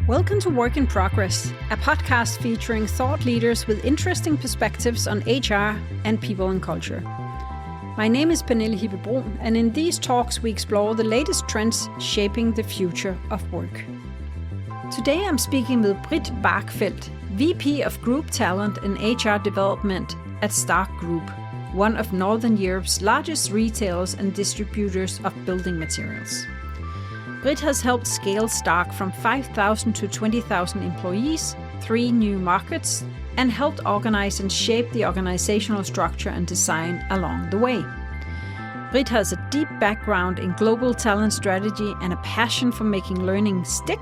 Welcome to Work in Progress, a podcast featuring thought leaders with interesting perspectives on HR and people and culture. My name is Pernille Hibbe-Brun, and in these talks we explore the latest trends shaping the future of work. Today I'm speaking with Britt Bargfeldt, VP of Group Talent and HR Development at Stark Group, one of Northern Europe's largest retailers and distributors of building materials. Britt has helped scale Stark from 5,000 to 20,000 employees, 3 new markets, and helped organize and shape the organizational structure and design along the way. Britt has a deep background in global talent strategy and a passion for making learning stick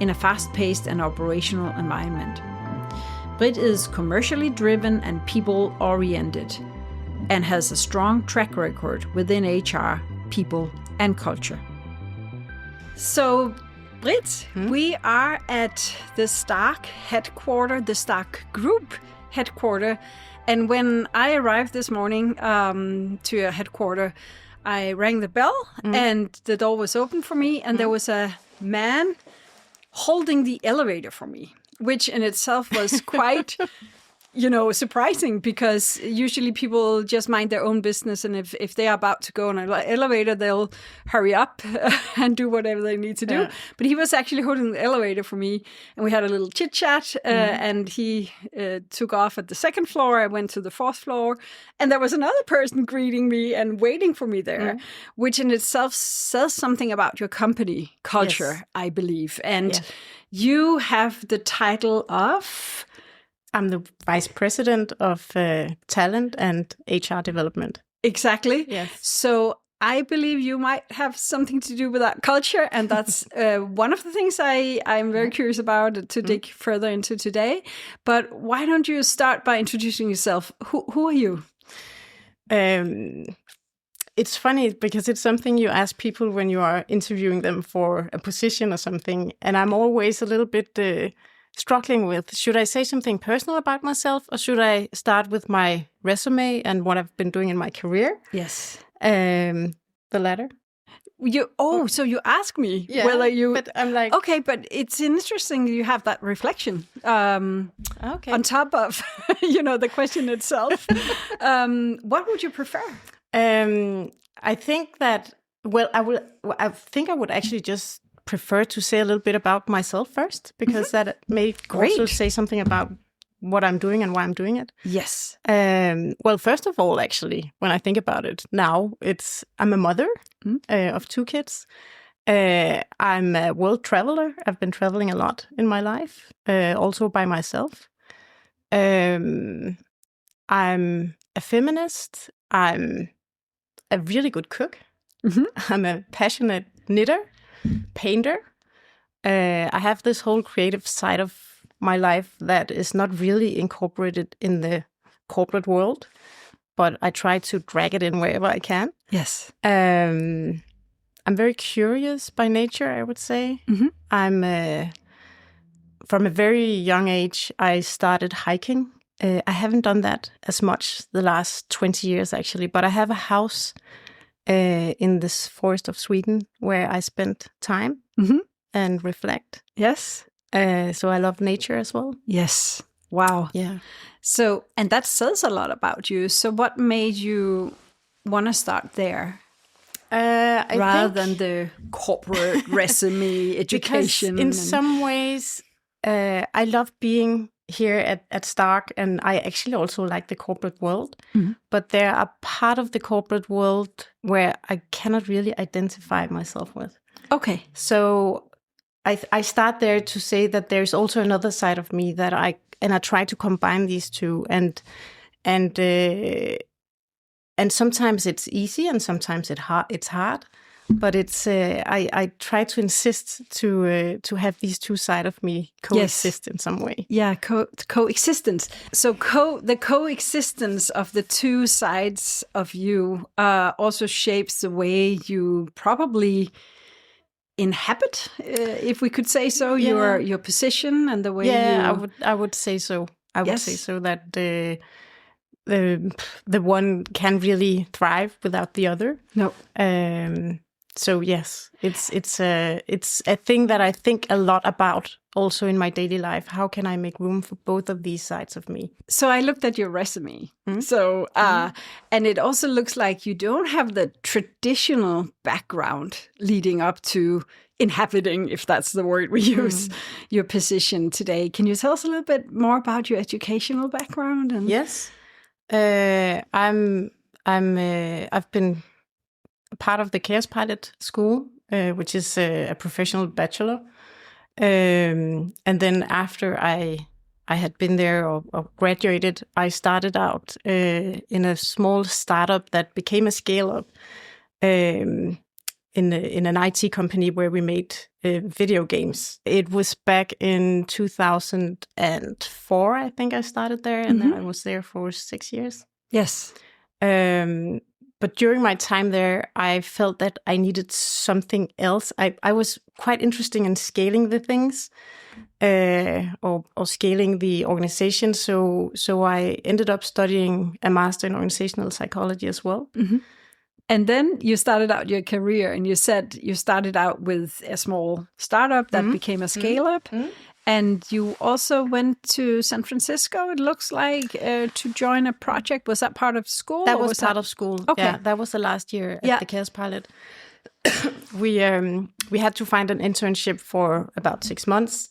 in a fast-paced and operational environment. Britt is commercially driven and people-oriented, and has a strong track record within HR, people, and culture. So, Britt, we are at the Stark headquarter, the Stark Group headquarter. And when I arrived this morning to your headquarter, I rang the bell and the door was open for me. And there was a man holding the elevator for me, which in itself was quite... surprising, because usually people just mind their own business, and if they are about to go on an elevator, they'll hurry up and do whatever they need to do. Yeah. But he was actually holding the elevator for me, and we had a little chit chat. And he took off at the 2nd floor. I went to the 4th floor, and there was another person greeting me and waiting for me there, which in itself says something about your company culture, I believe. And you have the title of... I'm the Vice President of Talent and HR Development. Exactly. Yes. So I believe you might have something to do with that culture. And that's one of the things I'm very curious about to dig further into today. But why don't you start by introducing yourself? Who are you? It's funny because it's something you ask people when you are interviewing them for a position or something. And I'm always a little bit... struggling with, should I say something personal about myself, or should I start with my resume and what I've been doing in my career? Yes. The latter. So you ask me whether you... But I'm like... Okay, but it's interesting you have that reflection on top of, the question itself. What would you prefer? I think that, I think I would actually just prefer to say a little bit about myself first, because that may also say something about what I'm doing and why I'm doing it. Yes. Well, first of all, actually, when I think about it now, I'm a mother of 2 kids. I'm a world traveler. I've been traveling a lot in my life, also by myself. I'm a feminist. I'm a really good cook. I'm a passionate knitter. Painter. I have this whole creative side of my life that is not really incorporated in the corporate world, but I try to drag it in wherever I can. Yes. I'm very curious by nature, I would say. I'm from a very young age, I started hiking. I haven't done that as much the last 20 years, actually, but I have a house in this forest of Sweden where I spend time and reflect. Yes. So I love nature as well. Yes. Wow. Yeah. So, and that says a lot about you. So what made you want to start there? Rather than the corporate resume education? Because in some ways, I love being here at Stark, and I actually also like the corporate world, but there are part of the corporate world where I cannot really identify myself with. Okay. So I start there to say that there's also another side of me that I try to combine these two, and sometimes it's easy and sometimes it's hard. But it's I try to insist to have these two sides of me coexist in some way. Yeah, coexistence. So the coexistence of the two sides of you also shapes the way you probably inhabit, if we could say so, your position and the way you... I would say so. I would say so that the one can really thrive without the other. No. So yes, it's a thing that I think a lot about also in my daily life. How can I make room for both of these sides of me? So I looked at your resume. So and it also looks like you don't have the traditional background leading up to inhabiting, if that's the word we use, your position today. Can you tell us a little bit more about your educational background? Yes, I've been part of the Chaos Pilot School, which is a professional bachelor. And then after I had been there or graduated, I started out in a small startup that became a scale-up in an IT company where we made video games. It was back in 2004, I think I started there, and then I was there for 6 years. Yes. But during my time there, I felt that I needed something else. I was quite interested in scaling the things or scaling the organization. So I ended up studying a master in organizational psychology as well. And then you started out your career, and you said you started out with a small startup that became a scale-up. And you also went to San Francisco, it looks like, to join a project. Was that part of school? That was part of school. Okay. Yeah, that was the last year at the Chaos Pilot. We had to find an internship for about 6 months.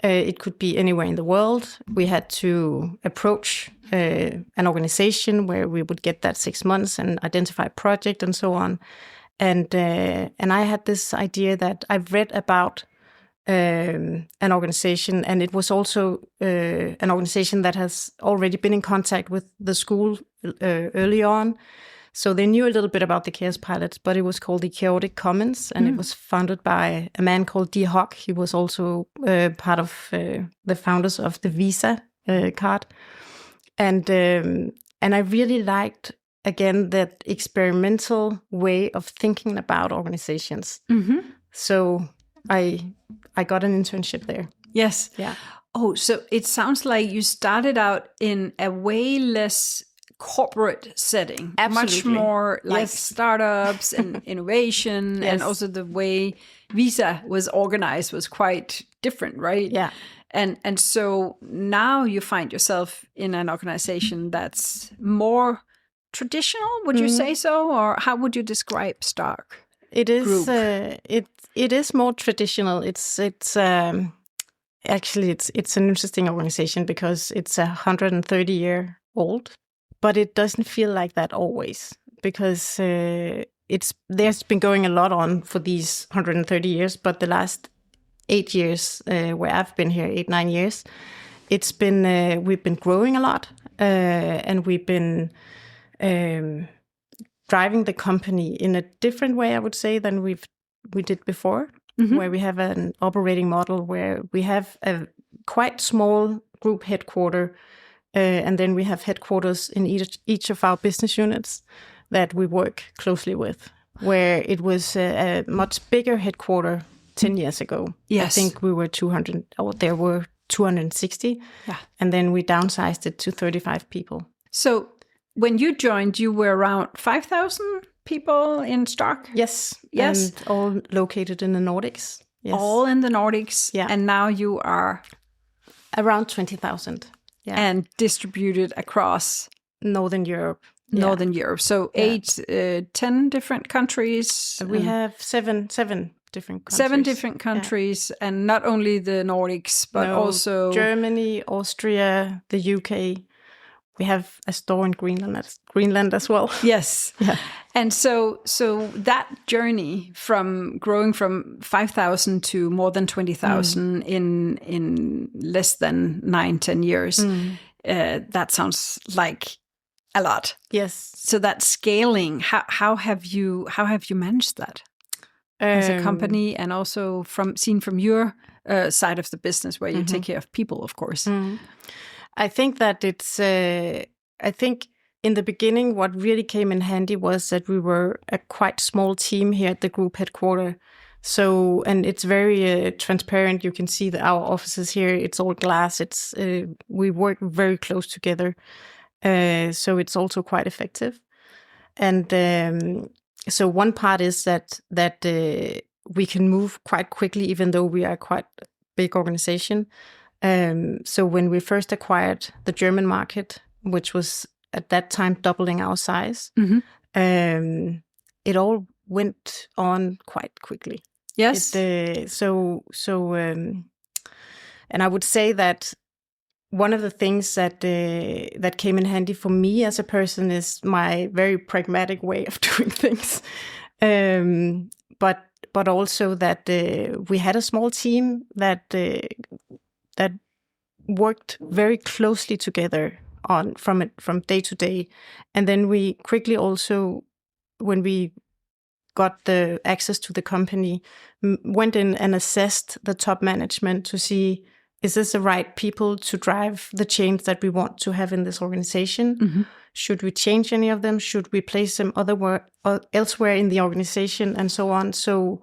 It could be anywhere in the world. We had to approach an organization where we would get that 6 months and identify a project and so on. And I had this idea that I've read about an organization, and it was also an organization that has already been in contact with the school early on. So they knew a little bit about the Chaos Pilots, but it was called the Chaotic Commons, and it was founded by a man called D. Hock. He was also part of the founders of the Visa card. And I really liked, again, that experimental way of thinking about organizations. So I got an internship there. Yes. Yeah. Oh, so it sounds like you started out in a way less corporate setting. Absolutely. Much more like startups and innovation, and also the way Visa was organized was quite different, right? Yeah. And so now you find yourself in an organization that's more traditional, would you say so? Or how would you describe Stark? It is it is more traditional. It's actually it's an interesting organization because it's 130-year old, but it doesn't feel like that always, because there's been going a lot on for these 130 years, but the last 8 years where I've been here, 8-9 years, it's been we've been growing a lot, and we've been driving the company in a different way, I would say, than we did before, where we have an operating model where we have a quite small group headquarter, and then we have headquarters in each of our business units that we work closely with, where it was a much bigger headquarter 10 years ago. Yes. I think we were 200, or there were 260, and then we downsized it to 35 people. So when you joined, you were around 5,000 people in Stark? Yes. Yes. And all located in the Nordics. Yes. All in the Nordics. Yeah. And now you are around 20,000. Yeah. And distributed across Northern Europe. So 10 different countries. We have seven different countries. 7 different countries, and not only the Nordics, but also Germany, Austria, the UK. We have a store in Greenland as well. Yes. Yeah. And so that journey from growing from 5,000 to more than 20,000 in less than 9-10 years, that sounds like a lot. Yes. So that scaling, how have you managed that as a company, and also seen from your side of the business, where you take care of people, of course? I think that I think in the beginning, what really came in handy was that we were a quite small team here at the group headquarter. So, and it's very transparent. You can see our offices here. It's all glass. We work very close together. So it's also quite effective. And so one part is that we can move quite quickly, even though we are quite a big organization. So when we first acquired the German market, which was at that time doubling our size, it all went on quite quickly. Yes. And I would say that one of the things that came in handy for me as a person is my very pragmatic way of doing things. But also that we had a small team that worked very closely together from day to day, and then we quickly also, when we got the access to the company, went in and assessed the top management to see, is this the right people to drive the change that we want to have in this organization? Should we change any of them? Should we place them elsewhere in the organization, and so on? So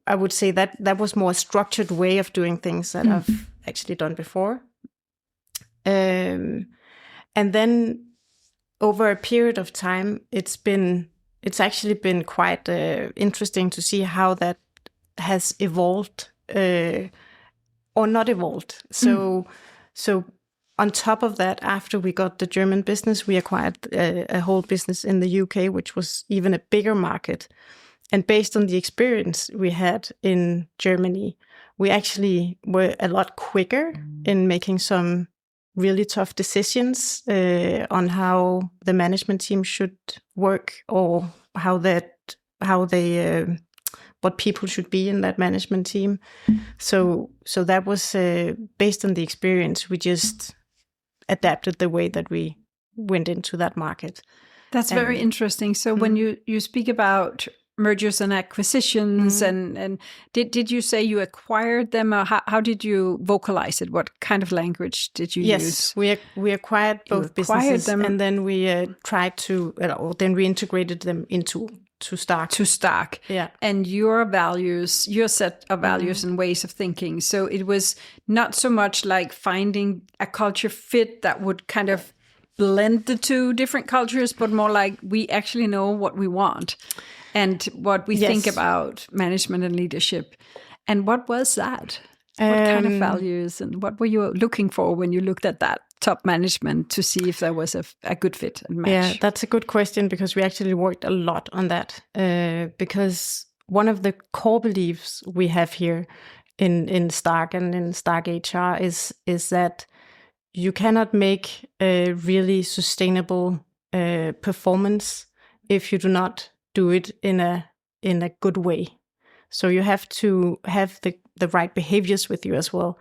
I would say that was more a structured way of doing things that I've actually done before. And then over a period of time, it's actually been quite interesting to see how that has evolved or not evolved. So on top of that, after we got the German business, we acquired a whole business in the UK, which was even a bigger market. And based on the experience we had in Germany, we actually were a lot quicker in making some really tough decisions on how the management team should work, or what people should be in that management team. So that was based on the experience. We just adapted the way that we went into that market. That's very interesting. So when you speak about mergers and acquisitions, and did you say you acquired them, or how did you vocalize it? What kind of language did you use? Yes, we acquired both businesses, and then we tried to, then we integrated them into Stark. To Stark. Yeah. And your values, your set of values and ways of thinking. So it was not so much like finding a culture fit that would kind of blend the two different cultures, but more like we actually know what we want and what we think about management and leadership. And what was that? What kind of values, and what were you looking for when you looked at that top management to see if there was a good fit and match? Yeah, that's a good question, because we actually worked a lot on that. Because one of the core beliefs we have here in Stark and in Stark HR is that you cannot make a really sustainable performance if you do not do it in a good way. So you have to have the right behaviors with you as well.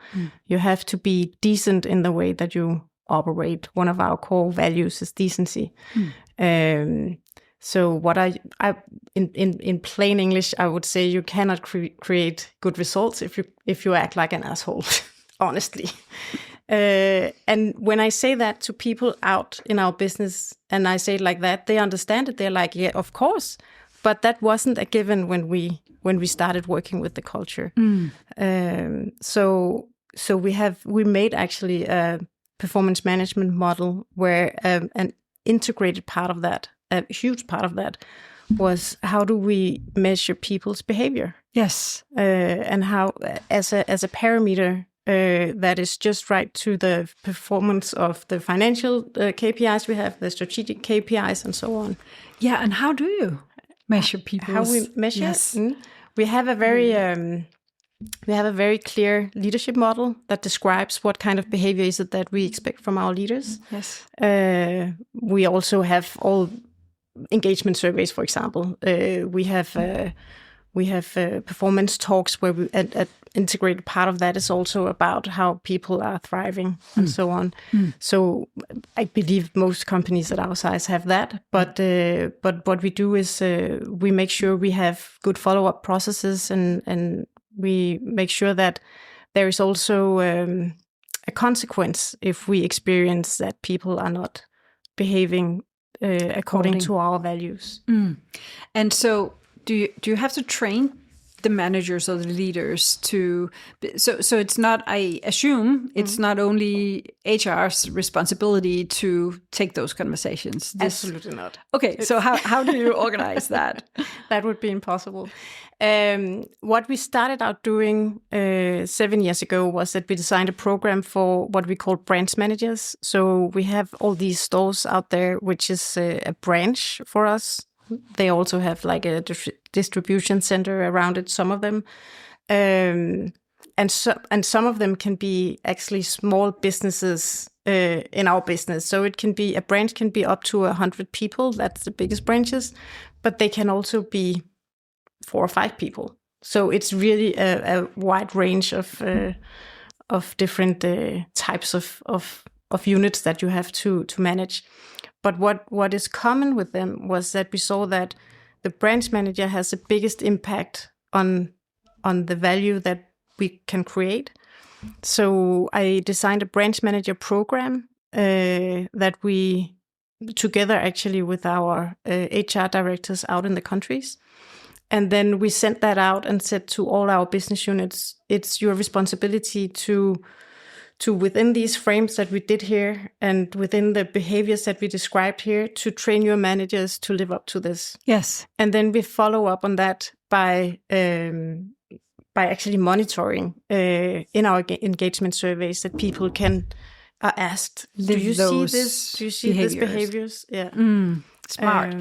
You have to be decent in the way that you operate. One of our core values is decency. So what in plain English, I would say you cannot create good results if you act like an asshole, honestly. And when I say that to people out in our business, and I say it like that, they understand it. They're like, yeah, of course. But that wasn't a given when we started working with the culture. So we made actually a performance management model where an integrated part of that, a huge part of that, was how do we measure people's behavior? Yes, and how as a parameter that is just right to the performance of the financial KPIs we have, the strategic KPIs, and so on. Yeah, and how do you measure people's? How we measure? Yes. We have a very clear leadership model that describes what kind of behavior is it that we expect from our leaders. Yes. We also have all engagement surveys, for example. We have performance talks where an integrated part of that is also about how people are thriving and so on. So I believe most companies at our size have that. But what we do is we make sure we have good follow-up processes, and we make sure that there is also a consequence if we experience that people are not behaving according to our values. And so do you have to train the managers or the leaders to, so it's not, I assume it's not only HR's responsibility to take those conversations. Absolutely not. Okay, so how do you organize that? That would be impossible. What we started out doing 7 years ago was that we designed a program for what we call branch managers. So we have all these stores out there, which is a branch for us. They also have like a distribution center around it, some of them. And some of them can be actually small businesses in our business. So it can be, a branch can be up to 100 people. That's the biggest branches. But they can also be 4 or 5 people. So it's really a wide range of different types of units that you have to manage. But what is common with them was that we saw that the branch manager has the biggest impact on the value that we can create. So I designed a branch manager program that we, together actually with our HR directors out in the countries, and then we sent that out and said to all our business units, it's your responsibility to within these frames that we did here and within the behaviors that we described here, to train your managers to live up to this. Yes. And then we follow up on that by actually monitoring in our engagement surveys that people are asked, do you see this? Do you see these behaviors? Yeah. Smart.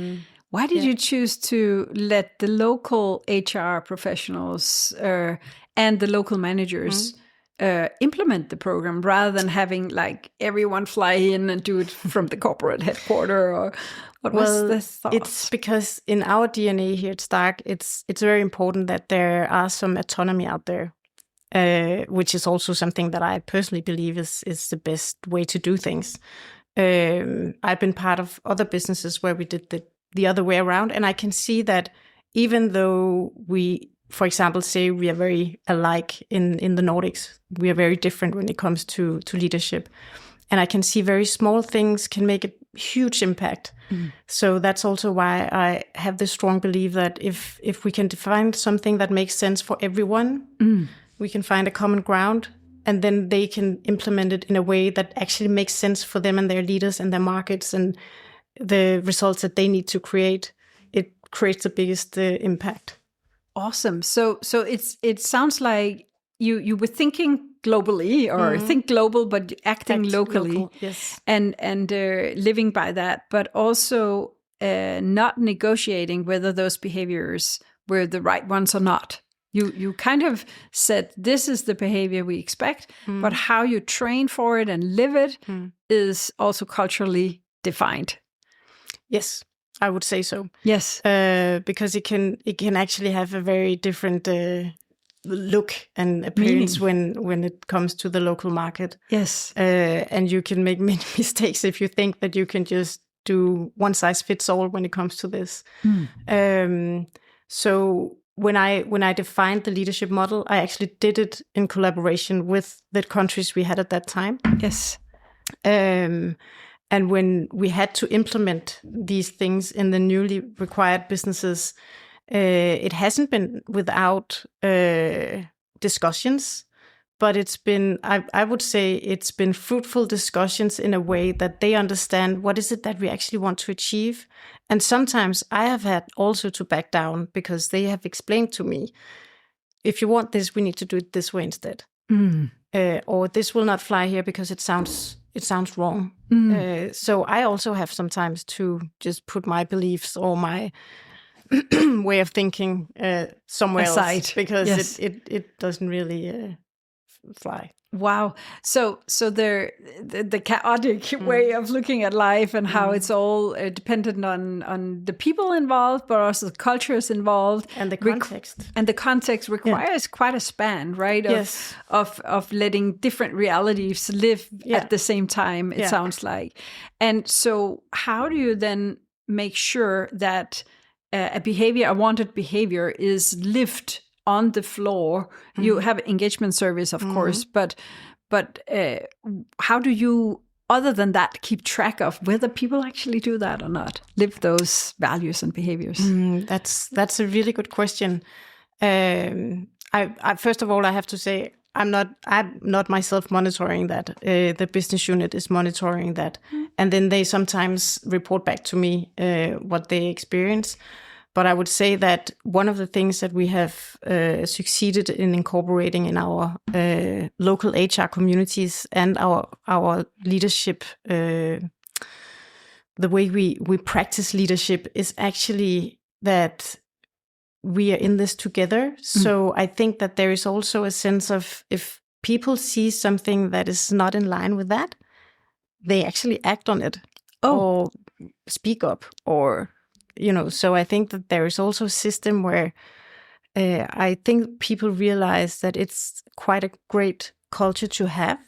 Why did you choose to let the local HR professionals and the local managers implement the program rather than having like everyone fly in and do it from the corporate headquarters? Or what was the thought? It's because in our DNA here at Stark, it's very important that there are some autonomy out there, which is also something that I personally believe is the best way to do things. I've been part of other businesses where we did the other way around, and I can see that even though we, for example, say we are very alike in the Nordics, we are very different when it comes to leadership. And I can see very small things can make a huge impact. So that's also why I have this strong belief that if we can define something that makes sense for everyone, we can find a common ground, and then they can implement it in a way that actually makes sense for them and their leaders and their markets and the results that they need to create. It creates the biggest impact. Awesome. So it sounds like you were thinking globally, or think global, but acting locally. Local, yes. And living by that, but also not negotiating whether those behaviors were the right ones or not. You kind of said, this is the behavior we expect, but how you train for it and live it is also culturally defined. Yes, I would say so. Yes, because it can actually have a very different look and appearance when it comes to the local market. Yes, and you can make many mistakes if you think that you can just do one size fits all when it comes to this. So when I defined the leadership model, I actually did it in collaboration with the countries we had at that time. Yes. And when we had to implement these things in the newly required businesses, it hasn't been without discussions, but it's been, I would say it's been fruitful discussions in a way that they understand what is it that we actually want to achieve. And sometimes I have had also to back down because they have explained to me, if you want this, we need to do it this way instead. Or this will not fly here because it sounds wrong. So I also have sometimes to just put my beliefs or my way of thinking somewhere aside, else, because it doesn't really fly. Wow. So the chaotic way of looking at life and how it's all dependent on the people involved, but also the cultures involved. And the context. And the context requires quite a span, right? Yes. Of letting different realities live at the same time, it sounds like. And so how do you then make sure that a wanted behavior is lived on the floor? You have engagement surveys, of course, but how do you, other than that, keep track of whether people actually do that or not, live those values and behaviors? That's a really good question. I first of all, I have to say, I'm not myself monitoring that. The business unit is monitoring that. And then they sometimes report back to me what they experience. But I would say that one of the things that we have succeeded in incorporating in our local HR communities and our leadership, the way we practice leadership is actually that we are in this together. So I think that there is also a sense of, if people see something that is not in line with that, they actually act on it or speak up, or, so I think that there is also a system where I think people realize that it's quite a great culture to have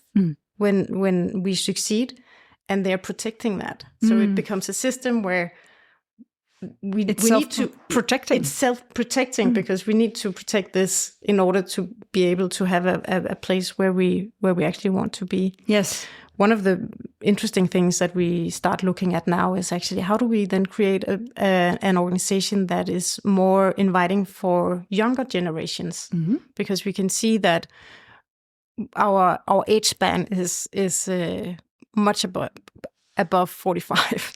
when we succeed, and they're protecting that. So it becomes a system where we need to protecting. It's self-protecting because we need to protect this in order to be able to have a place where we actually want to be. Yes. One of the interesting things that we start looking at now is actually how do we then create an organization that is more inviting for younger generations, because we can see that our age span is much above 45.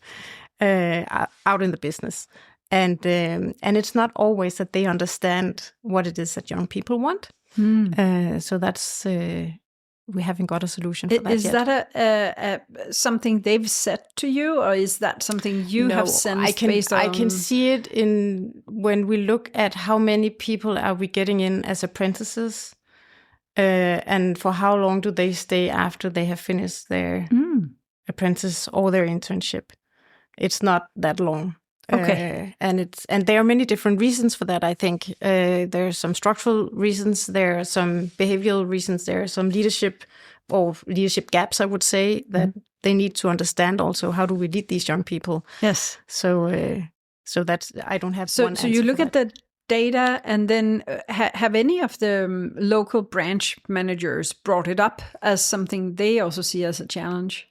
Out in the business, and it's not always that they understand what it is that young people want. So that's we haven't got a solution for that yet. Is that a something they've said to you, or is that something you have sensed based on? I can see it when we look at how many people are we getting in as apprentices, and for how long do they stay after they have finished their apprentice or their internship. It's not that long. Okay. And there are many different reasons for that, I think. There are some structural reasons, there are some behavioral reasons, there are some leadership gaps, I would say, that they need to understand also, how do we lead these young people? Yes. So that's, I don't have one answer. So you look at the data, and then have any of the local branch managers brought it up as something they also see as a challenge?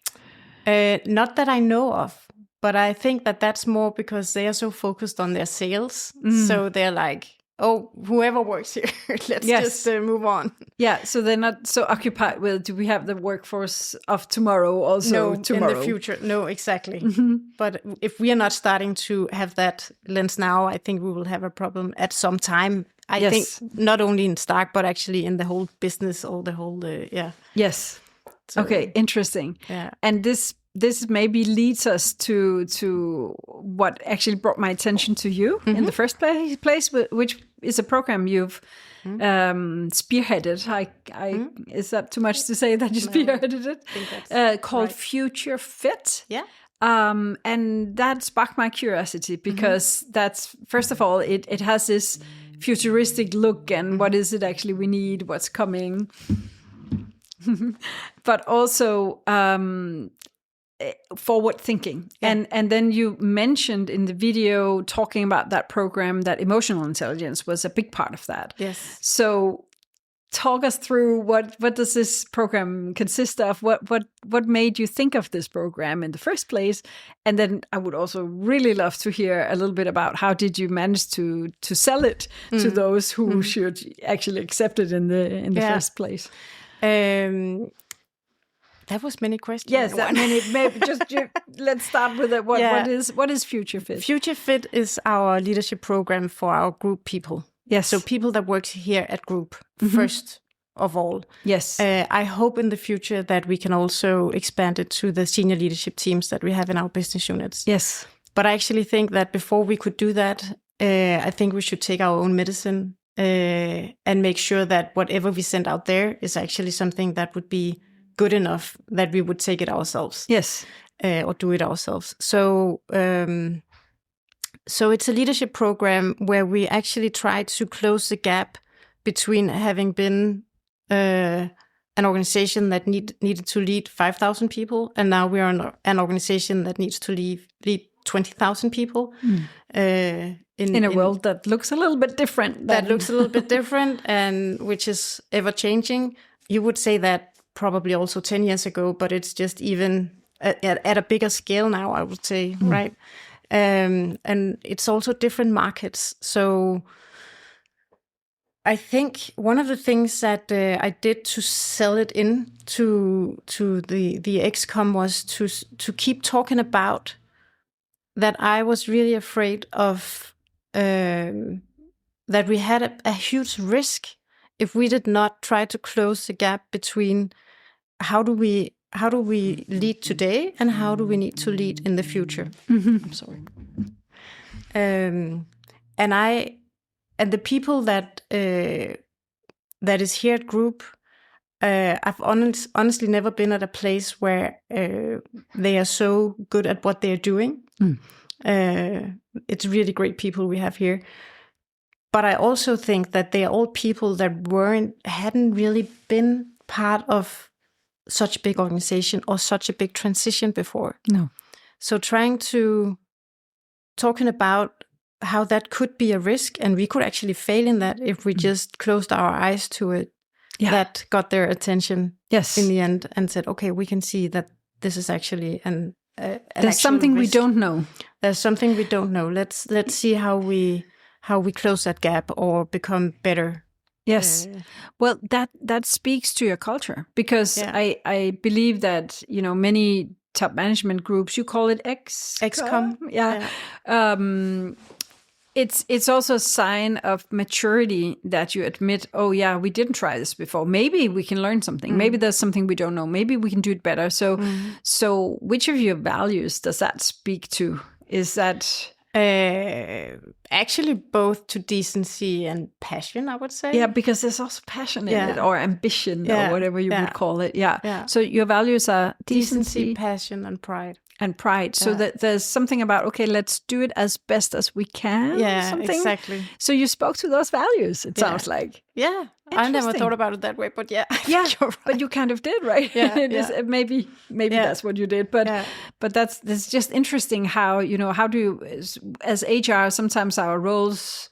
Not that I know of. But I think that that's more because they are so focused on their sales. So they're like, oh, whoever works here, let's just move on. Yeah, so they're not so occupied with, do we have the workforce of tomorrow also tomorrow? In the future. No, exactly. But if we are not starting to have that lens now, I think we will have a problem at some time. I think not only in Stark, but actually in the whole business or the whole, Yes. So, okay, interesting. Yeah. And this maybe leads us to what actually brought my attention to you in the first place, which is a program you've spearheaded. Is that too much to say that you spearheaded it? I think that's called right. Future Fit. Yeah. And that sparked my curiosity because that's, first of all, it has this futuristic look, and what is it actually we need, what's coming. But also forward thinking. And then you mentioned in the video talking about that program that emotional intelligence was a big part of that. Yes. So talk us through what does this program consist of? What made you think of this program in the first place? And then I would also really love to hear a little bit about how did you manage to sell it to those who should actually accept it in the first place? That was many questions. Yes, maybe just let's start with it. What is Future Fit? Future Fit is our leadership program for our group people. Yes. So people that work here at group, first of all. Yes. I hope in the future that we can also expand it to the senior leadership teams that we have in our business units. Yes. But I actually think that before we could do that, I think we should take our own medicine and make sure that whatever we send out there is actually something that would be good enough that we would take it ourselves. Yes. Or do it ourselves. So it's a leadership program where we actually try to close the gap between having been an organization that needed to lead 5,000 people, and now we are an organization that needs to lead 20,000 people. In a world that looks a little bit different. That looks a little bit different, and which is ever changing. You would say that probably also 10 years ago, but it's just even at a bigger scale now, I would say, right? And it's also different markets. So I think one of the things that I did to sell it in to the XCOM was to keep talking about that I was really afraid of that we had a huge risk if we did not try to close the gap between how do we lead today and how do we need to lead in the future. I'm sorry. And the people that is here at Group, I've honestly never been at a place where they are so good at what they are doing. It's really great people we have here. But I also think that they are all people that hadn't really been part of such a big organization or such a big transition before. No. So talking about how that could be a risk, and we could actually fail in that if we just closed our eyes to it. Yeah. That got their attention in the end and said, okay, we can see that this is actually there's something risk. We don't know. There's something we don't know. Let's see how we close that gap or become better. Yes. Well, that speaks to your culture, because I believe that, many top management groups, you call it XCOM. Yeah. It's also a sign of maturity that you admit, oh yeah, we didn't try this before. Maybe we can learn something. Maybe there's something we don't know. Maybe we can do it better. So which of your values does that speak to? Is that actually both to decency and passion, I would say. Yeah, because there's also passion in it, or ambition, or whatever you would call it. Yeah. So your values are decency, passion, and pride. So that there's something about, okay, let's do it as best as we can. Yeah, exactly. So you spoke to those values, it sounds like. Yeah, I never thought about it that way, but yeah. Yeah, right. But you kind of did, right? Yeah, maybe that's what you did. But that's just interesting how, how do you, as HR, sometimes our roles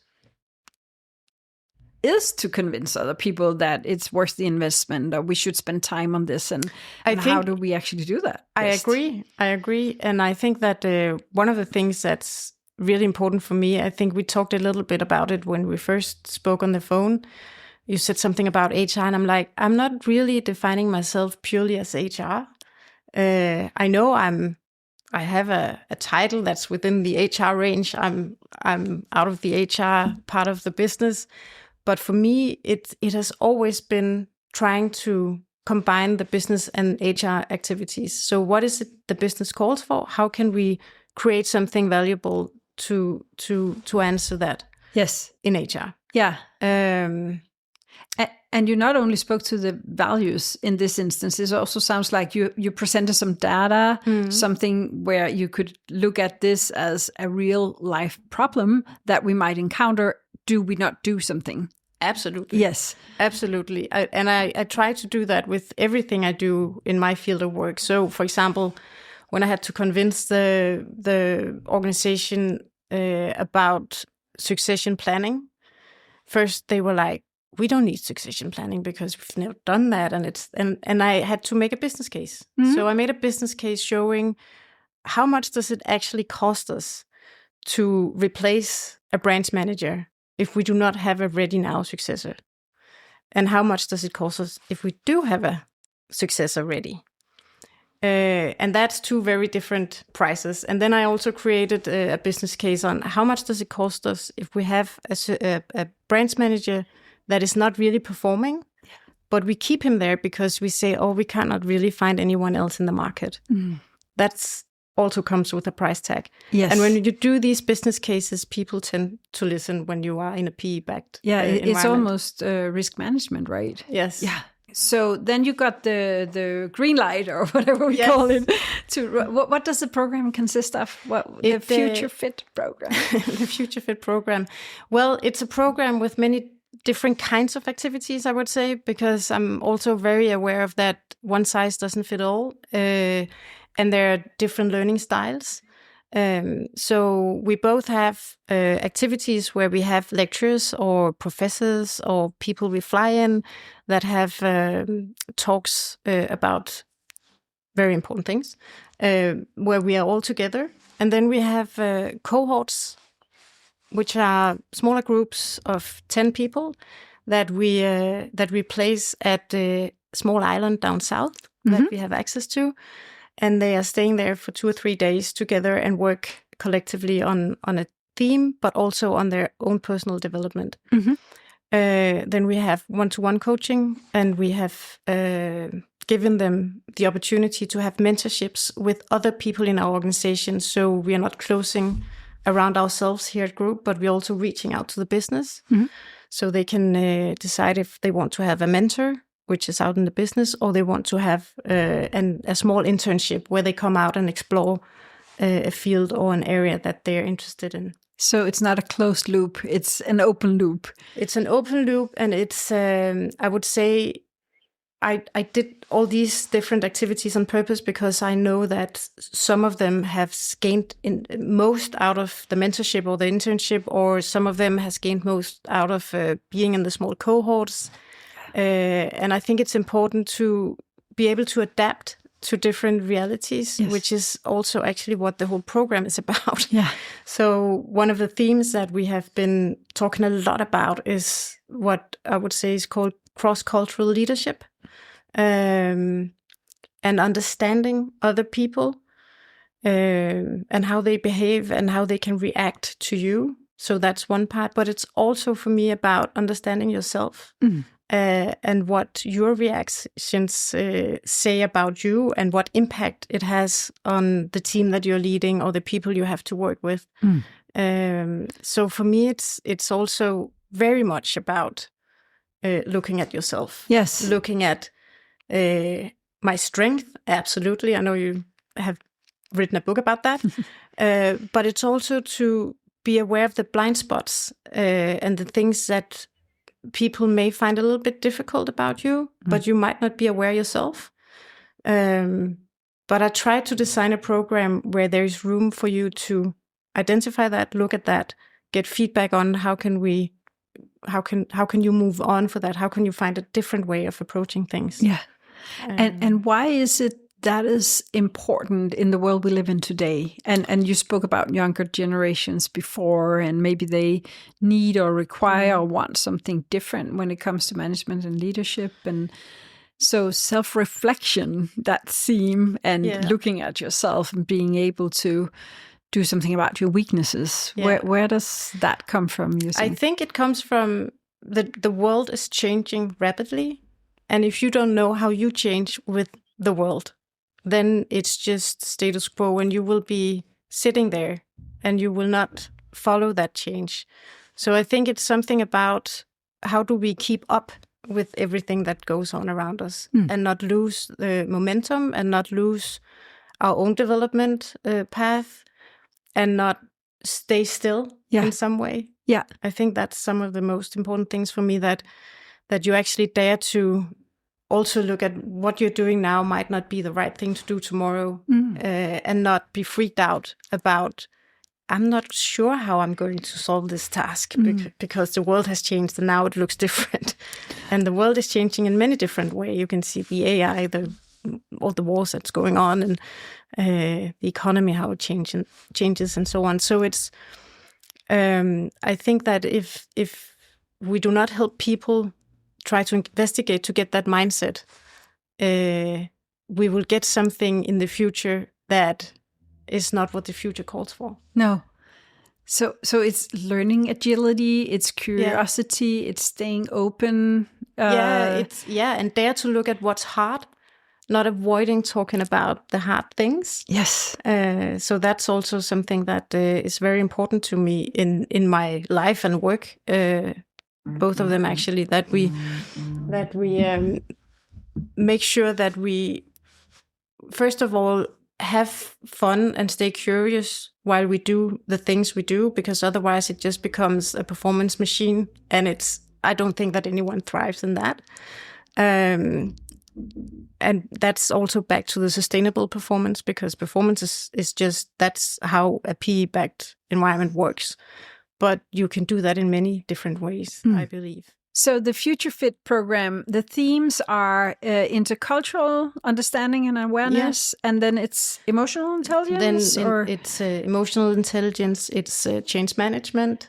is to convince other people that it's worth the investment, or we should spend time on this, and how do we actually do that best? I agree. And I think that one of the things that's really important for me, I think we talked a little bit about it when we first spoke on the phone. You said something about HR, and I'm like, I'm not really defining myself purely as HR. I know I have a title that's within the HR range. I'm out of the HR part of the business. But for me, it has always been trying to combine the business and HR activities. So what is it the business calls for? How can we create something valuable to answer that? Yes. In HR. Yeah. And you not only spoke to the values in this instance, it also sounds like you presented some data, something where you could look at this as a real life problem that we might encounter. Do we not do something? Absolutely. Yes. Absolutely. I try to do that with everything I do in my field of work. So, for example, when I had to convince the organization about succession planning, first they were like, we don't need succession planning because we've never done that. And I had to make a business case. So I made a business case showing how much does it actually cost us to replace a branch manager if we do not have a ready now successor? And how much does it cost us if we do have a successor ready? And that's two very different prices. And then I also created a business case on how much does it cost us if we have a branch manager that is not really performing, but we keep him there because we say, oh, we cannot really find anyone else in the market. That's also comes with a price tag. Yes. And when you do these business cases, people tend to listen when you are in a PE-backed it's almost risk management, right? Yes. Yeah. So then you got the green light, or whatever we call it. What does the program consist of? The Future Fit program? The Future Fit program. Well, it's a program with many different kinds of activities, I would say, because I'm also very aware of that one size doesn't fit all. And there are different learning styles. So we both have activities where we have lecturers or professors or people we fly in that have talks about very important things, where we are all together. And then we have cohorts, which are smaller groups of 10 people, that we place at a small island down south that we have access to, and they are staying there for 2 or 3 days together and work collectively on a theme, but also on their own personal development. Then we have one-to-one coaching, and we have given them the opportunity to have mentorships with other people in our organization. So we are not closing around ourselves here at Group, but we're also reaching out to the business. So they can decide if they want to have a mentor, which is out in the business, or they want to have a small internship where they come out and explore a field or an area that they're interested in. So it's not a closed loop, it's an open loop. It's an open loop, and it's, I would say, I did all these different activities on purpose because I know that some of them have gained most out of the mentorship or the internship, or some of them has gained most out of being in the small cohorts. And I think it's important to be able to adapt to different realities, which is also actually what the whole program is about. So one of the themes that we have been talking a lot about is what I would say is called cross-cultural leadership, and understanding other people and how they behave and how they can react to you. So that's one part, but it's also for me about understanding yourself. And what your reactions say about you, and what impact it has on the team that you're leading or the people you have to work with. So for me, it's also very much about looking at yourself. Looking at my strength, absolutely. I know you have written a book about that. But it's also to be aware of the blind spots and the things that people may find a little bit difficult about you, but you might not be aware yourself. But I try to design a program where there's room for you to identify that, look at that, get feedback on how can you move on for that? How can you find a different way of approaching things? And why is it that is important in the world we live in today? And you spoke about younger generations before, and maybe they need or require or want something different when it comes to management and leadership. And so self-reflection, that theme, and looking at yourself and being able to do something about your weaknesses. Where does that come from, you think? I think it comes from the world is changing rapidly. And if you don't know how you change with the world, then it's just status quo, and you will be sitting there and you will not follow that change. So I think it's something about how do we keep up with everything that goes on around us and not lose the momentum and not lose our own development path and not stay still in some way. I think that's some of the most important things for me, that you actually dare to also look at what you're doing now might not be the right thing to do tomorrow, and not be freaked out about, I'm not sure how I'm going to solve this task because the world has changed and now it looks different. And the world is changing in many different ways. You can see the AI, all the wars that's going on, and the economy, how it changes and so on. So it's, I think that if we do not help people try to investigate to get that mindset, we will get something in the future that is not what the future calls for. No. So it's learning agility, it's curiosity, it's staying open. And dare to look at what's hard, not avoiding talking about the hard things. So that's also something that is very important to me in my life and work. Both of them actually, that we make sure that we, first of all, have fun and stay curious while we do the things we do, because otherwise it just becomes a performance machine, and I don't think that anyone thrives in that. And that's also back to the sustainable performance, because performance is just, that's how a PE-backed environment works. But you can do that in many different ways, I believe. So the Future Fit program, the themes are intercultural understanding and awareness, and then it's emotional intelligence? It's emotional intelligence, it's change management.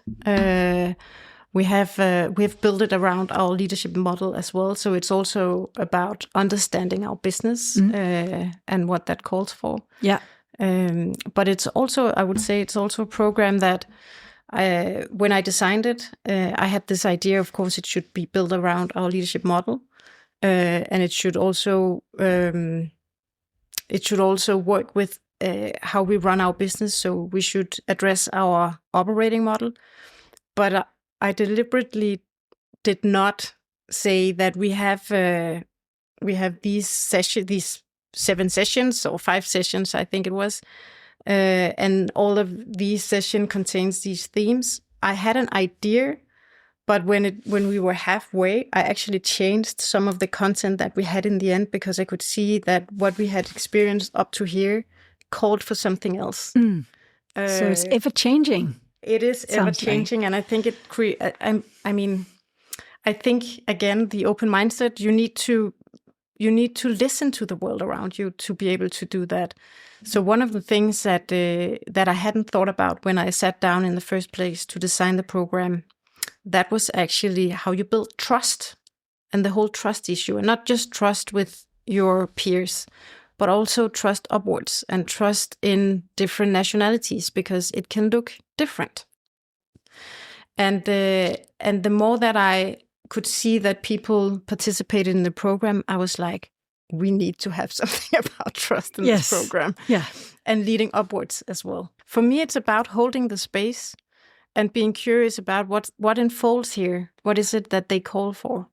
we've built it around our leadership model as well. So it's also about understanding our business and what that calls for. Yeah. But it's also, I would say, it's also a program that when I designed it, I had this idea. Of course, it should be built around our leadership model, and it should also work with how we run our business. So we should address our operating model. But I deliberately did not say that we have these 7 sessions or 5 sessions, I think it was, and all of these sessions contains these themes. I had an idea, but when we were halfway, I actually changed some of the content that we had in the end, because I could see that what we had experienced up to here called for something else. So it's ever changing. It is ever changing, and I think it I think again, the open mindset. You need to listen to the world around you to be able to do that. So one of the things that I hadn't thought about when I sat down in the first place to design the program, that was actually how you build trust and the whole trust issue, and not just trust with your peers, but also trust upwards and trust in different nationalities, because it can look different. And the more that I could see that people participated in the program, I was like, we need to have something about trust in this program. Yeah. And leading upwards as well. For me, it's about holding the space and being curious about what unfolds here. What is it that they call for?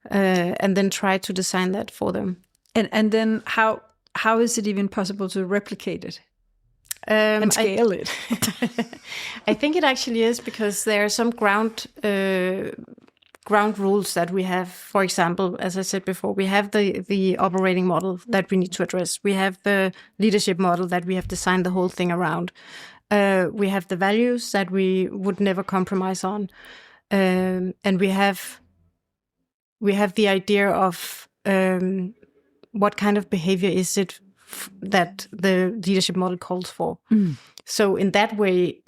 And then try to design that for them. And then how is it even possible to replicate it? And scale it? I think it actually is, because there are some ground rules that we have. For example, as I said before, we have the operating model that we need to address. We have the leadership model that we have designed the whole thing around. We have the values that we would never compromise on. And we have the idea of what kind of behavior is it that the leadership model calls for. So in that way,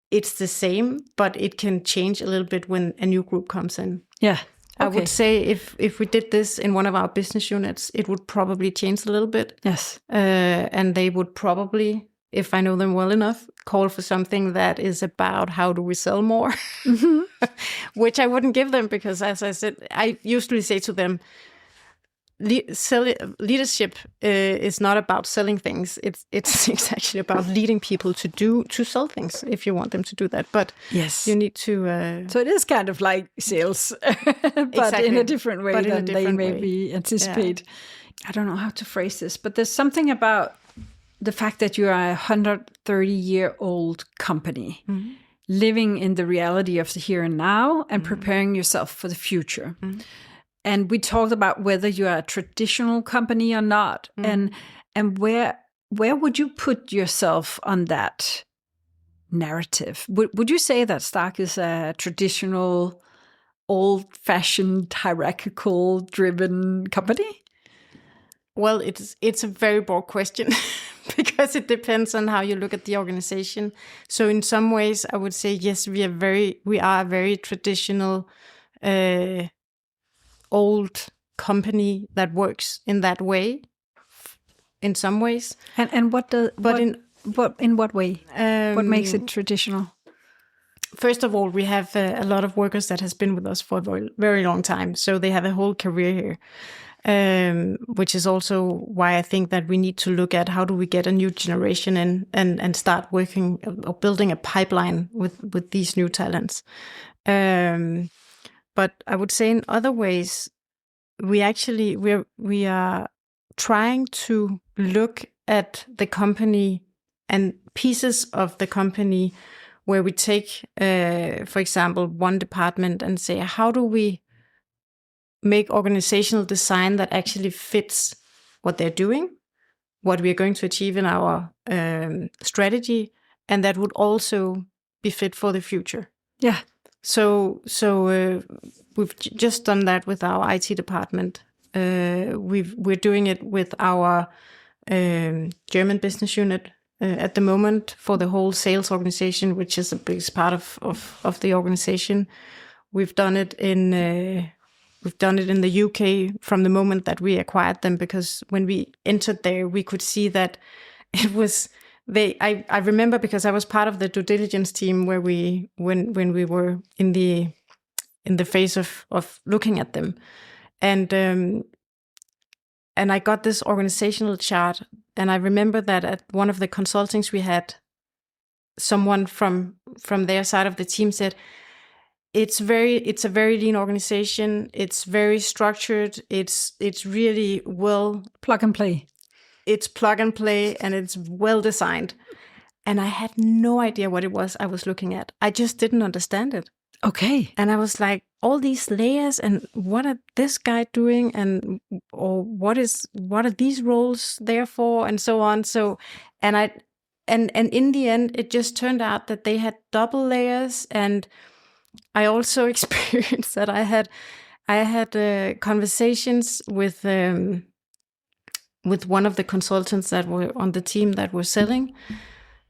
it's the same, but it can change a little bit when a new group comes in. Yeah. I would say if we did this in one of our business units, it would probably change a little bit. Yes. And they would probably, if I know them well enough, call for something that is about how do we sell more, which I wouldn't give them, because, as I said, I usually say to them, leadership is not about selling things. It's actually about leading people to sell things, if you want them to do that. But yes, you need to. So it is kind of like sales, but exactly. in a different way than they maybe anticipate. Yeah. I don't know how to phrase this, but there's something about the fact that you are a 130-year-old company, living in the reality of the here and now and preparing yourself for the future. And we talked about whether you are a traditional company or not, and where would you put yourself on that narrative? Would you say that Stark is a traditional, old-fashioned, hierarchical-driven company? Well, it's a very broad question because it depends on how you look at the organization. So in some ways, I would say yes, we are a very traditional. Old company that works in that way, in some ways. And in what way? What makes it traditional? First of all, we have a lot of workers that has been with us for a very, very long time, so they have a whole career here, which is also why I think that we need to look at how do we get a new generation in and start working or building a pipeline with these new talents. But I would say in other ways, we are trying to look at the company and pieces of the company where we take, for example, one department and say, how do we make organizational design that actually fits what they're doing, what we are going to achieve in our strategy, and that would also be fit for the future. Yeah. So we've just done that with our IT department. We're doing it with our German business unit at the moment for the whole sales organization, which is the biggest part of the organization. We've done it in the UK from the moment that we acquired them, because when we entered there, we could see that it was I remember, because I was part of the due diligence team where when we were in the phase of looking at them, and I got this organizational chart, and I remember that at one of the consultings we had, someone from their side of the team said, it's a very lean organization. It's very structured. It's really well plug and play. It's plug and play, and it's well designed. And I had no idea what it was I was looking at. I just didn't understand it. Okay. And I was like, all these layers, and what are this guy doing, or what are these roles there for, and so on. So, and in the end, it just turned out that they had double layers. And I also experienced that I had conversations with one of the consultants that were on the team that were selling,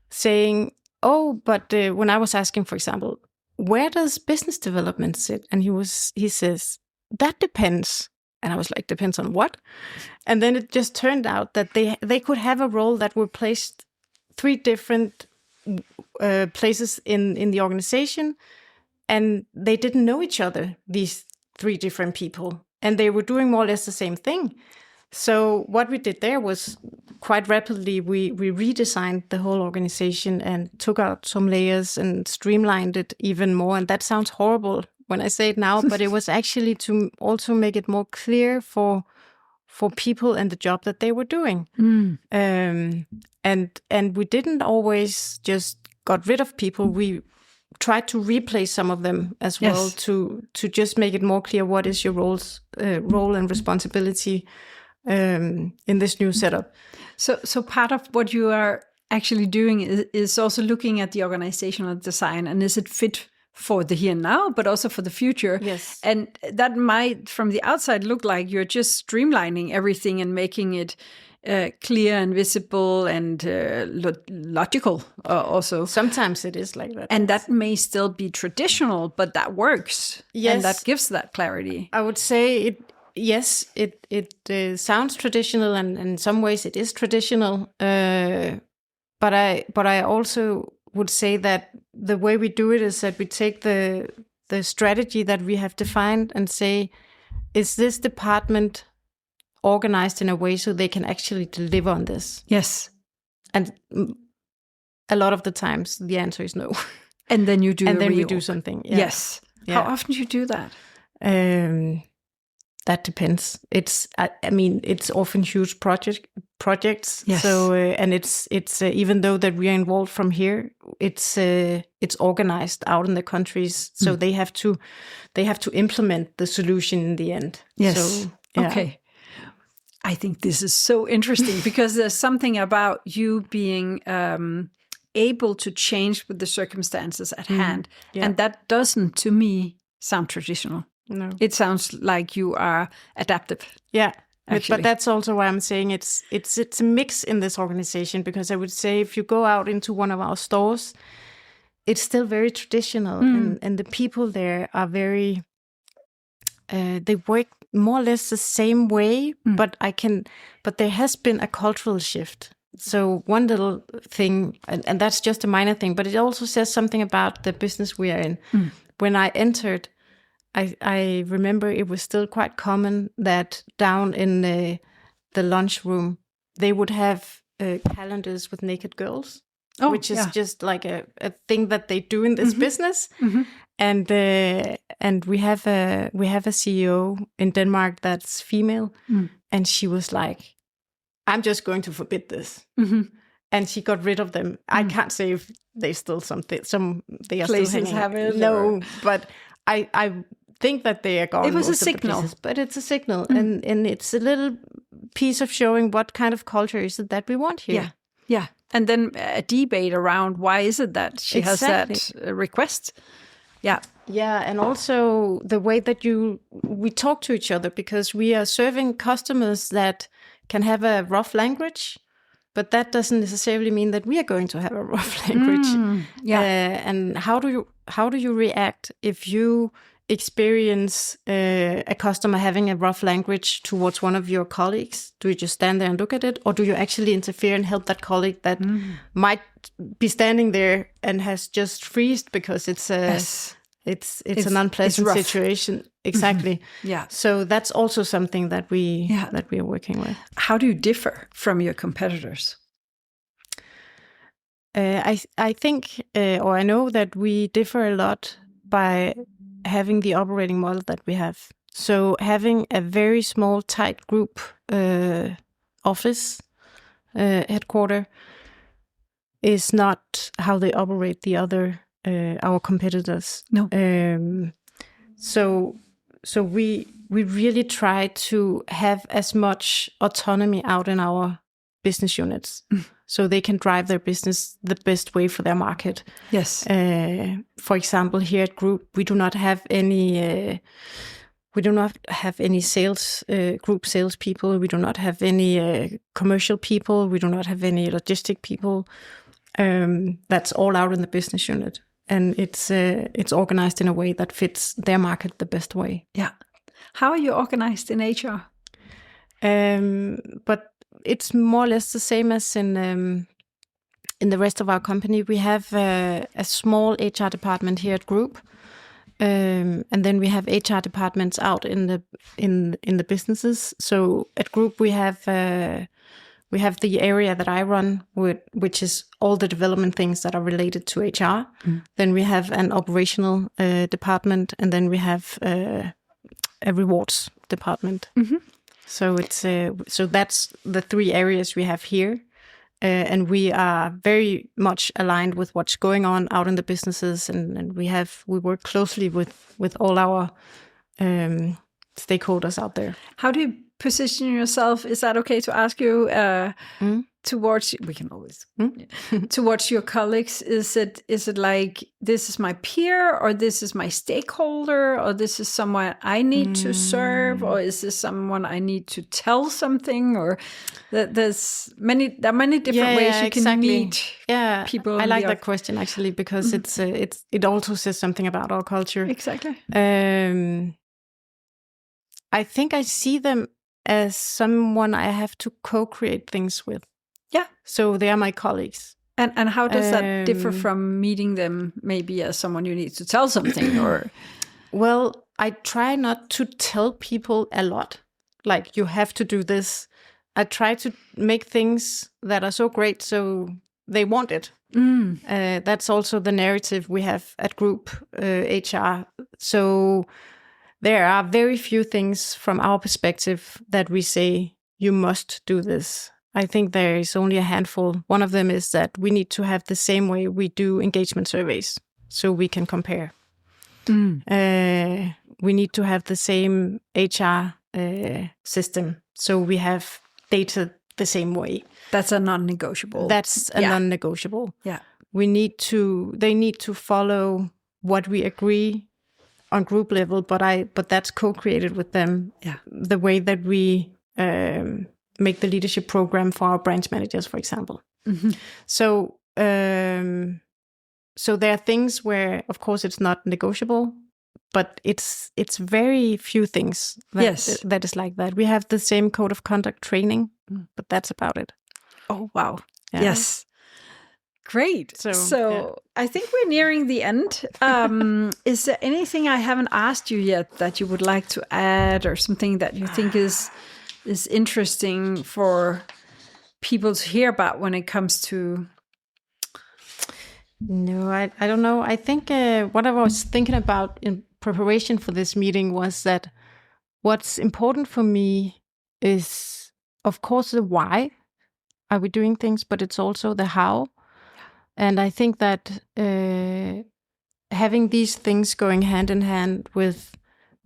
saying, "Oh, but when I was asking, for example, where does business development sit?" And he says, "That depends." And I was like, "Depends on what?" And then it just turned out that they could have a role that were placed 3 different places in the organization, and they didn't know each other, these 3 different people, and they were doing more or less the same thing. So what we did there was, quite rapidly, we redesigned the whole organization and took out some layers and streamlined it even more. And that sounds horrible when I say it now, but it was actually to also make it more clear for people and the job that they were doing. And we didn't always just got rid of people. We tried to replace some of them as well, to just make it more clear what is your role and responsibility in this new setup. So part of what you are actually doing is also looking at the organizational design, and is it fit for the here and now, but also for the future? Yes. And that might, from the outside, look like you're just streamlining everything and making it clear and visible and logical also. Sometimes it is like that. And that may still be traditional, but that works. Yes. And that gives that clarity. I would say it sounds traditional, and in some ways it is traditional. But I also would say that the way we do it is that we take the strategy that we have defined and say, is this department organized in a way so they can actually deliver on this? Yes. And a lot of the times the answer is no. And then you do and then we do something. Yeah. Yes. Yeah. How often do you do that? That depends. It's often huge projects. Yes. So and it's even though that we are involved from here, it's organized out in the countries. So they have to implement the solution in the end. Yes. So, yeah. Okay. I think this is so interesting because there's something about you being able to change with the circumstances at hand, and that doesn't, to me, sound traditional. No. It sounds like you are adaptive. Yeah. But that's also why I'm saying it's a mix in this organization, because I would say if you go out into one of our stores, it's still very traditional, and the people there are very they work more or less the same way, but there has been a cultural shift. So one little thing, and that's just a minor thing, but it also says something about the business we are in. When I entered, I remember it was still quite common that down in the lunchroom, they would have calendars with naked girls, which is just like a thing that they do in this business. And we have a CEO in Denmark that's female, and she was like, "I'm just going to forbid this." And she got rid of them. I can't say if they still they are places still hanging. Have it. No, but I think that they are gone. It was a signal, but it's a signal, and it's a little piece of showing what kind of culture is it that we want here. Yeah. And then a debate around why is it that she has that request. Yeah, and also the way that we talk to each other, because we are serving customers that can have a rough language, but that doesn't necessarily mean that we are going to have a rough language. Yeah. And how do you react if experience a customer having a rough language towards one of your colleagues? Do you just stand there and look at it, or do you actually interfere and help that colleague that might be standing there and has just freezed because it's an unpleasant situation? Exactly. Yeah. So that's also something that we are working with. How do you differ from your competitors? I think, or I know that we differ a lot by having the operating model that we have. So having a very small, tight group office headquarter is not how they operate the other our competitors. No. So we really try to have as much autonomy out in our business units, so they can drive their business the best way for their market. Yes. For example, here at Group, we do not have any sales group salespeople. We do not have any commercial people. We do not have any logistic people. That's all out in the business unit, and it's organized in a way that fits their market the best way. Yeah. How are you organized in HR? But it's more or less the same as in the rest of our company. We have a small HR department here at Group, and then we have HR departments out in the businesses. So at Group we have the area that I run, which is all the development things that are related to HR. Then we have an operational department, and then we have a rewards department. So so that's the three areas we have here, and we are very much aligned with what's going on out in the businesses, and we work closely with all our stakeholders out there. How do you position yourself? Is that okay to ask you towards? We can always towards your colleagues. Is it like, this is my peer, or this is my stakeholder, or this is someone I need to serve, or is this someone I need to tell something? Or there are many different ways you can meet people. I like that question actually, because it also says something about our culture. Exactly. I think I see them as someone I have to co-create things with. Yeah. So they are my colleagues. And how does that differ from meeting them maybe as someone you need to tell something? Or Well, I try not to tell people a lot, like, you have to do this. I try to make things that are so great so they want it. That's also the narrative we have at Group HR. So there are very few things from our perspective that we say, you must do this. I think there is only a handful. One of them is that we need to have the same way we do engagement surveys, so we can compare. We need to have the same HR system, so we have data the same way. That's a non-negotiable. That's a non-negotiable. Yeah. They need to follow what we agree on group level, but that's co-created with them. Yeah. The way that we make the leadership program for our branch managers, for example. So there are things where, of course, it's not negotiable, but it's very few things that is like that. We have the same code of conduct training, but that's about it. Oh, wow. Yeah. Yes. Great. So I think we're nearing the end. Is there anything I haven't asked you yet that you would like to add, or something that you think is interesting for people to hear about when it comes to? No, I don't know. I think what I was thinking about in preparation for this meeting was that what's important for me is, of course, the why are we doing things, but it's also the how. And I think that having these things going hand in hand with,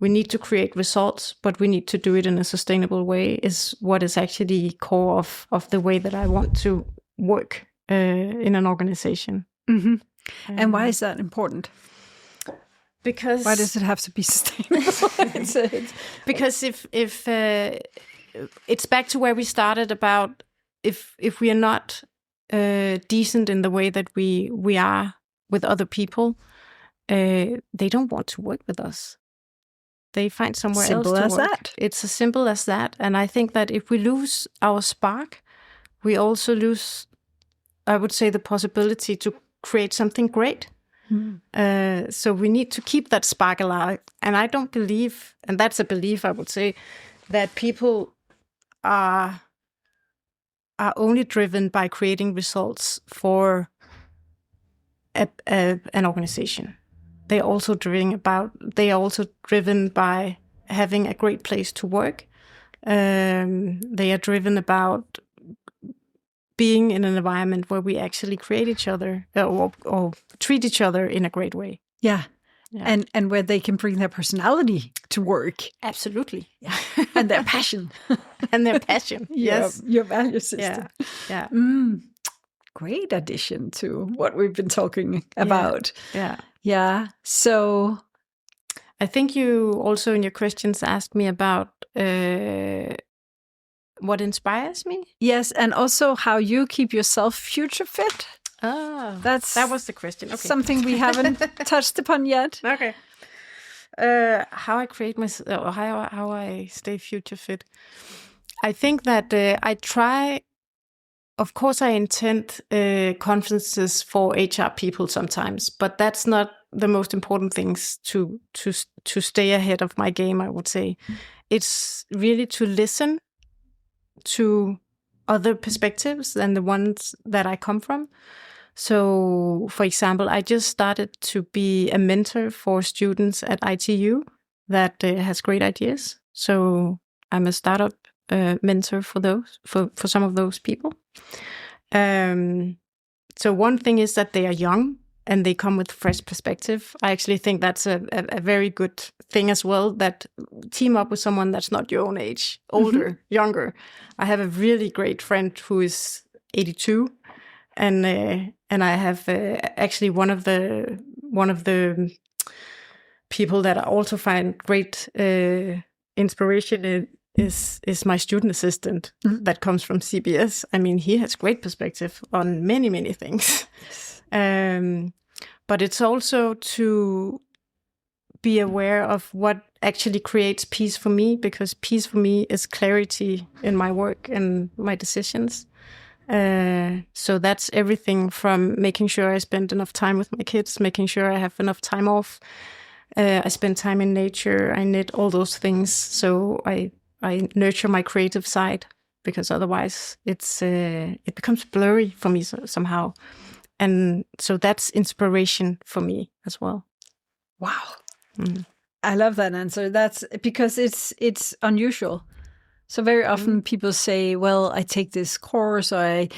we need to create results, but we need to do it in a sustainable way, is what is actually core of the way that I want to work in an organization. And why is that important? Because why does it have to be sustainable? Because if it's back to where we started about, if we are not decent in the way that we are with other people, they don't want to work with us. they find somewhere Simple else to as work. that. It's as simple as that. And I think that if we lose our spark, we also lose, I would say, the possibility to create something great. So we need to keep that spark alive. And I don't believe, and that's a belief I would say, that people are only driven by creating results for an organization. They are also driven by having a great place to work. They are driven about being in an environment where we actually create each other or treat each other in a great way. Yeah. And where they can bring their personality to work. Absolutely. Yeah. And their passion. And their passion. Yes. Your value system. Yeah. Great addition to what we've been talking about. Yeah. So I think you also in your questions asked me about what inspires me. Yes, and also how you keep yourself future fit. That was the question. Okay. Something we haven't touched upon yet. Okay. How I create myself, how I stay future fit. I think that I try. Of course, I attend conferences for HR people sometimes, but that's not the most important things to stay ahead of my game, I would say. It's really to listen to other perspectives than the ones that I come from. So, for example, I just started to be a mentor for students at ITU that has great ideas. So I'm a startup mentor for some of those people. So one thing is that they are young and they come with fresh perspective. I actually think that's a very good thing as well, that team up with someone that's not your own age, older, younger. I have a really great friend who is 82, and I have actually one of the people that I also find great inspiration in is my student assistant that comes from CBS. I mean, he has great perspective on many, many things. Yes. But it's also to be aware of what actually creates peace for me, because peace for me is clarity in my work and my decisions. So that's everything from making sure I spend enough time with my kids, making sure I have enough time off. I spend time in nature, I knit, all those things. So I nurture my creative side, because otherwise it becomes blurry for me somehow. And so that's inspiration for me as well. Wow. I love that answer. That's because it's unusual. So very often people say, well, I take this course, or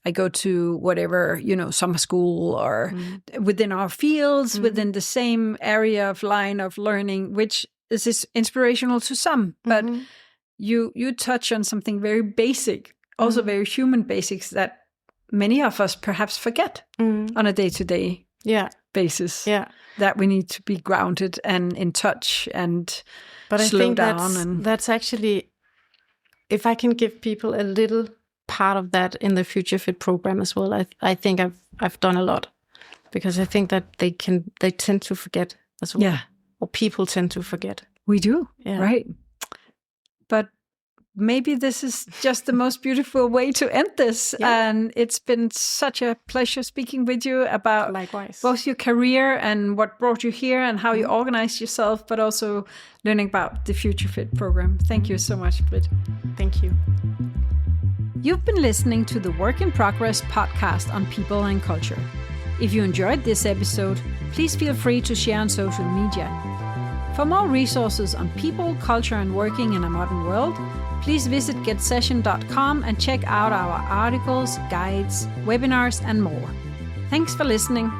I go to whatever, summer school, or within our fields, within the same area of line of learning, which is inspirational to some. But you touch on something very basic, also very human basics that many of us perhaps forget on a day-to-day basis. Yeah. That we need to be grounded and in touch and slow down. And that's actually, if I can give people a little part of that in the Future Fit program as well, I think I've done a lot, because I think that they tend to forget as well. Yeah. Or people tend to forget. We do, right? But maybe this is just the most beautiful way to end this. Yeah. And it's been such a pleasure speaking with you about both your career and what brought you here and how you organize yourself, but also learning about the Future Fit program. Thank you so much, Britt. Thank you. You've been listening to the Work in Progress podcast on people and culture. If you enjoyed this episode, please feel free to share on social media. For more resources on people, culture, and working in a modern world, please visit getsession.com and check out our articles, guides, webinars, and more. Thanks for listening.